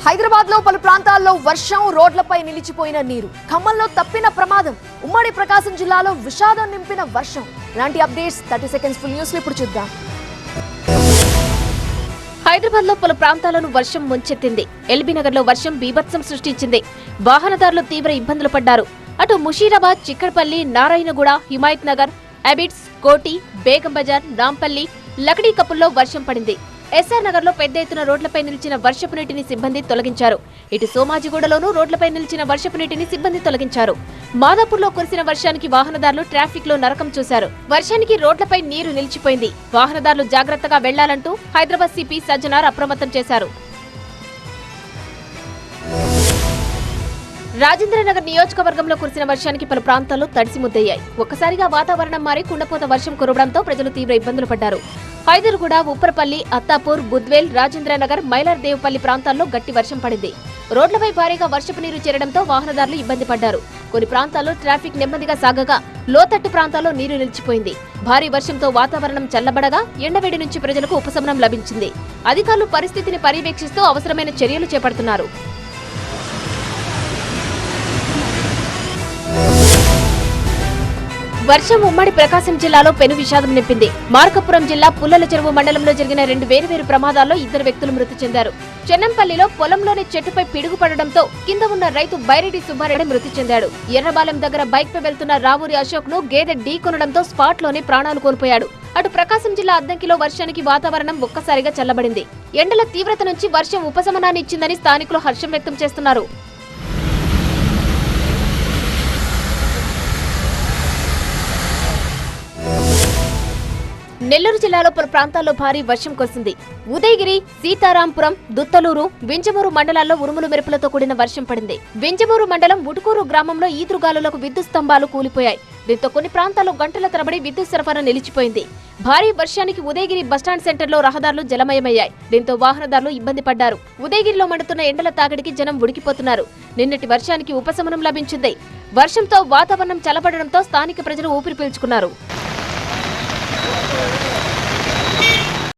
హైదరాబాద్ లో పలు ప్రాంతాల్లో వర్షం, రోడ్లపై నిలిచిపోయిన నీరు, ఖమ్మంలో తప్పిన ప్రమాదం, ఉమ్మడి ప్రకాశం జిల్లాలో విషాదం నింపిన వర్షం. ఇలాంటి అప్డేట్స్ 30 సెకండ్స్ ఫుల్ న్యూస్ లో ఇప్పుడు చూద్దాం. హైదరాబాద్ లో పలు ప్రాంతాలను వర్షం ముంచెత్తింది. ఎల్బీ నగర్ లో వర్షం బీభత్సం సృష్టించింది. వాహనదారులు తీవ్ర ఇబ్బందులు పడ్డారు. అటు ముషీరాబాద్, చిక్కడపల్లి, నారాయణగూడ, హిమాయత్ నగర్, అబిడ్స్, కోటి, బేగం బజార్, నాంపల్లి, లకడీ కపుల్లో వర్షం పడింది. ఎస్ఆర్ నగర్ లో పెద్ద ఎత్తున రోడ్లపై నిలిచిన వర్షపు నీటిని సిబ్బంది తొలగించారు. ఇటు సోమాజిగూడలోనూ రోడ్లపై నిలిచిన వర్షపు నీటిని సిబ్బంది తొలగించారు. మాదాపూర్లో కురిసిన వర్షానికి వాహనదారులు ట్రాఫిక్ లో నరకం చూశారు. వర్షానికి రోడ్లపై నీరు నిలిచిపోయింది. వాహనదారులు జాగ్రత్తగా వెళ్లాలంటూ హైదరాబాద్ సిపి సజ్జనార్ అప్రమత్తం చేశారు. రాజేంద్రనగర్ నియోజకవర్గంలో కురిసిన వర్షానికి పలు ప్రాంతాల్లో తడిసి ముద్దయ్యాయి. ఒక్కసారిగా వాతావరణం మారి కుండపోత వర్షం కురవడంతో ప్రజలు తీవ్ర ఇబ్బందులు పడ్డారు. హైదర్గూడ, ఉప్పరపల్లి, అత్తాపూర్, బుద్వేల్, రాజేంద్రనగర్, మైలార్దేవ్పల్లి ప్రాంతాల్లో గట్టి వర్షం పడింది. రోడ్లపై భారీగా వర్షపు నీరు చేరడంతో వాహనదారులు ఇబ్బంది పడ్డారు. కొన్ని ప్రాంతాల్లో ట్రాఫిక్ నెమ్మదిగా సాగగా లోతట్టు ప్రాంతాల్లో నీరు నిలిచిపోయింది. భారీ వర్షంతో వాతావరణం చల్లబడగా ఎండవేడి నుంచి ప్రజలకు ఉపశమనం లభించింది. అధికారులు పరిస్థితిని పర్యవేక్షిస్తూ అవసరమైన చర్యలు చేపడుతున్నారు. వర్షం ఉమ్మడి ప్రకాశం జిల్లాలో పెను విషాదం నింపింది. మార్కాపురం జిల్లా పుల్లల చెరువు మండలంలో జరిగిన 2 వేర్వేరు ప్రమాదాల్లో 2 వ్యక్తులు మృతి చెందారు. చెన్నంపల్లిలో పొలంలోని చెట్టుపై పిడుగు పడడంతో కింద ఉన్న రైతు బైరెడ్డి సుబ్బారెడ్డి మృతి చెందాడు. ఎర్రబాలెం దగ్గర బైక్ పై వెళ్తున్న రావూరి అశోక్ ను గేదె ఢీకొనడంతో స్పాట్ లోనే ప్రాణాలు కోల్పోయాడు. అటు ప్రకాశం జిల్లా అద్దంకిలో వర్షానికి వాతావరణం ఒక్కసారిగా చల్లబడింది. ఎండల తీవ్రత నుంచి వర్షం ఉపశమనాన్ని ఇచ్చిందని స్థానికులు హర్షం వ్యక్తం చేస్తున్నారు. నెల్లూరు జిల్లాలో పలు ప్రాంతాల్లో భారీ వర్షం కురిసింది. ఉదయగిరి, సీతారాంపురం, దుత్తలూరు, వింజమూరు మండలాల్లో ఉరుములు మెరుపులతో కూడిన వర్షం పడింది. వింజమూరు మండలం ఉటుకూరు గ్రామంలో ఈదురుగాలులకు విద్యుత్ స్తంభాలు కూలిపోయాయి. దీంతో కొన్ని ప్రాంతాల్లో గంటల తరబడి విద్యుత్ సరఫరా నిలిచిపోయింది. భారీ వర్షానికి ఉదయగిరి బస్టాండ్ సెంటర్లో రహదారులు జలమయమయ్యాయి. దీంతో వాహనదారులు ఇబ్బంది పడ్డారు. ఉదయగిరిలో మండుతున్న ఎండల తాకిడికి జనం ఉడికిపోతున్నారు. నిన్నటి వర్షానికి ఉపశమనం లభించింది. వర్షంతో వాతావరణం చల్లబడడంతో స్థానిక ప్రజలు ఊపిరి పీల్చుకున్నారు.